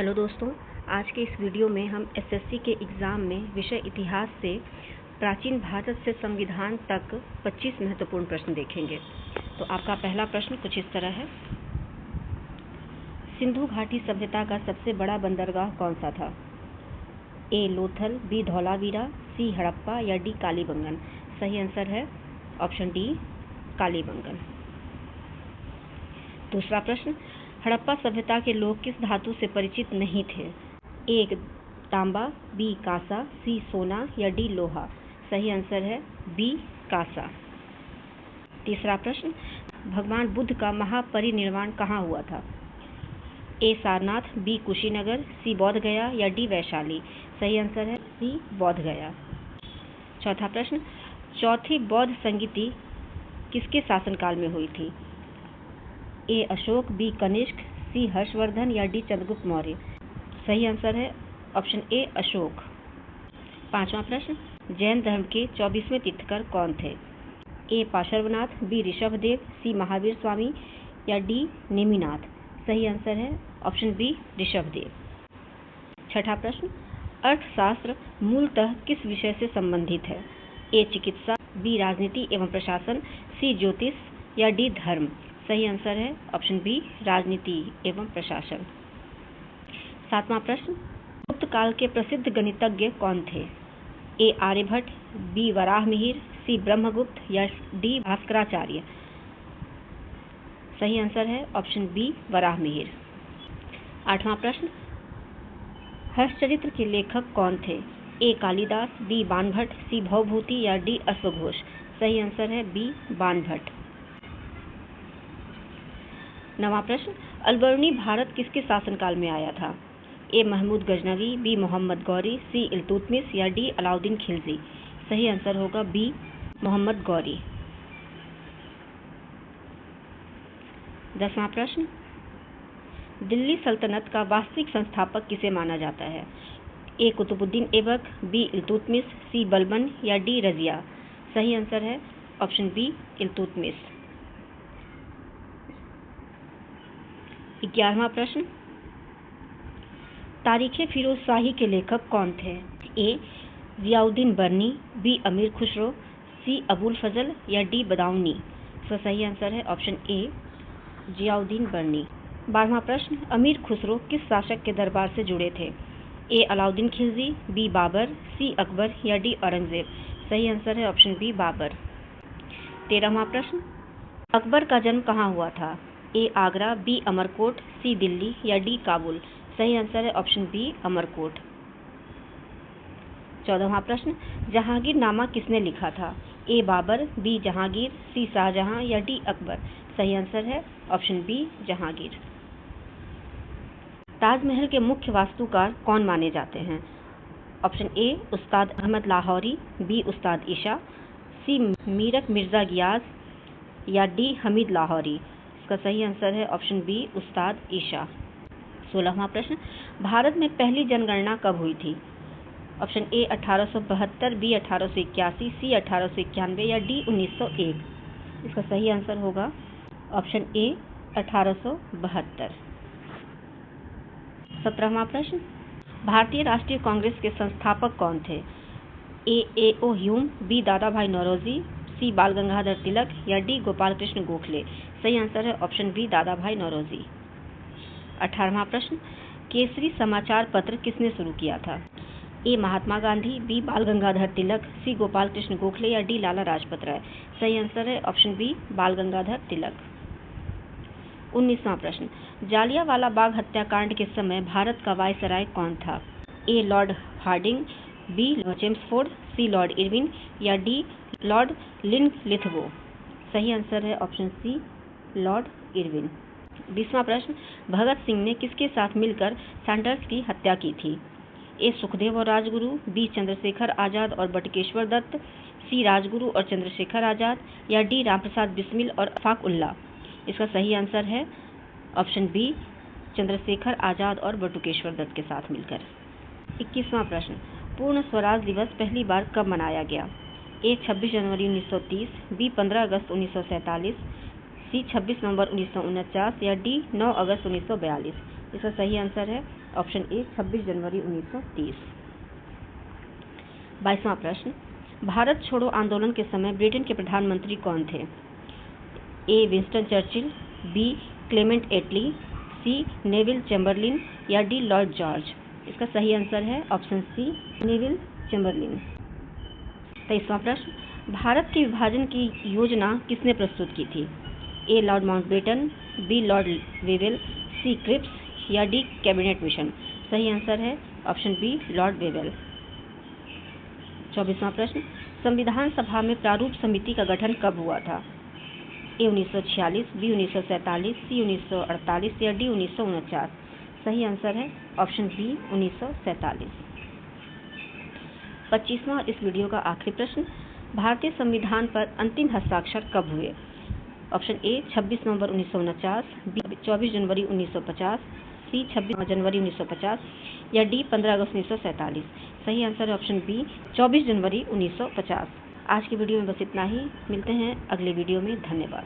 Hello दोस्तों, आज के इस वीडियो में हम एसएससी के एग्ज़ाम में विषय इतिहास से प्राचीन भारत से संविधान तक 25 महत्वपूर्ण प्रश्न देखेंगे। तो आपका पहला प्रश्न कुछ इस तरह है। सिंधु घाटी सभ्यता का सबसे बड़ा बंदरगाह कौन सा था? ए लोथल, बी धौलावीरा, सी हड़प्पा या डी कालीबंगन। सही आंसर है ऑप्शन डी कालीबंगन। दूसरा प्रश्न, हड़प्पा सभ्यता के लोग किस धातु से परिचित नहीं थे? ए तांबा, बी कांसा, सी सोना या डी लोहा। सही आंसर है बी कांसा। तीसरा प्रश्न, भगवान बुद्ध का महापरिनिर्वाण कहाँ हुआ था? ए सारनाथ, बी कुशीनगर, सी बोध गया या डी वैशाली। सही आंसर है सी बोध गया। चौथा प्रश्न, चौथी बौद्ध संगीति किसके शासनकाल में हुई थी? ए अशोक, बी कनिष्क, सी हर्षवर्धन या डी चंद्रगुप्त मौर्य। सही आंसर है ऑप्शन ए अशोक। पांचवा प्रश्न, जैन धर्म के 24वें तीर्थंकर कौन थे? ए पार्श्वनाथ, बी ऋषभदेव, सी महावीर स्वामी या डी नेमिनाथ। सही आंसर है ऑप्शन बी ऋषभदेव। छठा प्रश्न, अर्थशास्त्र मूलतः किस विषय से संबंधित है? ए चिकित्सा, बी राजनीति एवं प्रशासन, सी ज्योतिष या डी धर्म। सही आंसर है ऑप्शन बी राजनीति एवं प्रशासन। सातवां प्रश्न, गुप्त काल के प्रसिद्ध गणितज्ञ कौन थे? ए आर्यभट्ट, बी वराहमिहिर, सी ब्रह्मगुप्त या डी भास्कराचार्य। सही आंसर है ऑप्शन बी वराहमिहिर। आठवां प्रश्न, हर्षचरित्र के लेखक कौन थे? ए कालिदास, बी बाणभट्ट, सी भवभूति या डी अश्वघोष। सही आंसर है बी बाणभट्ट। नवां प्रश्न, अलबर्नी भारत किसके शासनकाल में आया था? ए महमूद गजनवी, बी मोहम्मद गौरी, सी इल्तुतमिश या डी अलाउद्दीन खिलजी। सही आंसर होगा बी मोहम्मद गौरी। 10वां प्रश्न, दिल्ली सल्तनत का वास्तविक संस्थापक किसे माना जाता है? ए कुतुबुद्दीन ऐबक, बी इल्तुतमिश, सी बलबन या डी रजिया। सही आंसर है ऑप्शन बी इल्तुतमिश। 11वां प्रश्न, तारीख़े फिरोजशाही के लेखक कौन थे? ए जियाउद्दीन बर्नी, बी अमीर खुसरो, सी अबुल फजल या डी बदाऊनी। इसका सही आंसर है ऑप्शन ए जियाउद्दीन बर्नी। 12वां प्रश्न, अमीर खुसरो किस शासक के दरबार से जुड़े थे? ए अलाउद्दीन खिलजी, बी बाबर, सी अकबर या डी औरंगजेब। सही आंसर है ऑप्शन बी बाबर। 13वां प्रश्न, अकबर का जन्म कहाँ हुआ था? ए आगरा, बी अमरकोट, सी दिल्ली या डी काबुल। सही आंसर है ऑप्शन बी अमरकोट। 14वां प्रश्न, जहांगीरनामा किसने लिखा था? ए बाबर, बी जहांगीर, सी शाहजहां या डी अकबर। सही आंसर है ऑप्शन बी जहांगीर। ताजमहल के मुख्य वास्तुकार कौन माने जाते हैं? Option A Ustad Ahmad Lahori, B Ustad Isha, C मीरक Mirza Geass या डी हमीद लाहौरी। इसका सही आंसर है ऑप्शन बी उस्ताद ईशा। 16वां प्रश्न, भारत में पहली जनगणना कब हुई थी? ऑप्शन ए 1872, बी 1881, सी 1891 या डी 1901। इसका सही आंसर होगा ऑप्शन ए 1872। 17वां प्रश्न, भारतीय राष्ट्रीय कांग्रेस के संस्थापक कौन थे? ए ओ ह्यूम, बी दादा भाई नौरोजी, सी बाल गंगाधर तिलक या डी गोपाल कृष्ण गोखले। सही आंसर है ऑप्शन बी दादा भाई नौरोजी। 18वां प्रश्न, केसरी समाचार पत्र किसने शुरू किया था? ए महात्मा गांधी, बी बाल गंगाधर तिलक, सी गोपाल कृष्ण गोखले या डी लाला लाजपत राय। सही आंसर है ऑप्शन बी बाल गंगाधर तिलक। 19वां प्रश्न, जालियांवाला बाग हत्याकांड के समय भारत का वायसराय कौन था? ए लॉर्ड हार्डिंग, बी चेम्सफोर्ड, सी लॉर्ड इरविन या डी लॉर्ड लिनलिथगो। सही आंसर है ऑप्शन सी लॉर्ड इरविन। 20वां प्रश्न, भगत सिंह ने किसके साथ मिलकर सैंडर्स की हत्या की थी? ए सुखदेव और राजगुरु, बी चंद्रशेखर आजाद और बटुकेश्वर दत्त, सी राजगुरु और चंद्रशेखर आजाद या डी रामप्रसाद बिस्मिल और अफाक उल्ला। इसका सही आंसर है ऑप्शन बी चंद्रशेखर आजाद और बटुकेश्वर दत्त के साथ मिलकर। 21वां प्रश्न, पूर्ण स्वराज दिवस पहली बार कब मनाया गया? ए 26 जनवरी 1930, बी 15 अगस्त 1947, सी 26 नवंबर 1949 या डी 9 अगस्त 1942। इसका सही आंसर है ऑप्शन ए 26 जनवरी 1930। 22वां प्रश्न, भारत छोड़ो आंदोलन के समय ब्रिटेन के प्रधानमंत्री कौन थे? ए विंस्टन चर्चिल, बी क्लेमेंट एटली, सी नेविल चैम्बरलिन या डी लॉर्ड जॉर्ज। इसका सही आंसर है ऑप्शन सी नेविल चैम्बरलिन। 23वां प्रश्न, भारत के विभाजन की योजना किसने प्रस्तुत की थी? A Lord Mountbatten, B Lord Wavell, C Cripps या डी कैबिनेट मिशन। सही आंसर है ऑप्शन बी लॉर्ड वेवेल। 24वां प्रश्न, संविधान सभा में प्रारूप समिति का गठन कब हुआ था? ए 1946, बी 1947, सी 1948 या डी 1949। सही आंसर है ऑप्शन बी 1947। 25वां और इस वीडियो का आखिरी प्रश्न, भारतीय संविधान पर अंतिम हस्ताक्षर कब हुए? ऑप्शन ए 26 नवंबर 1949, बी 24 जनवरी 1950, सी 26 जनवरी 1950 या डी 15 अगस्त 1947। सही आंसर है ऑप्शन बी 24 जनवरी 1950। आज की वीडियो में बस इतना ही, मिलते हैं अगले वीडियो में। धन्यवाद।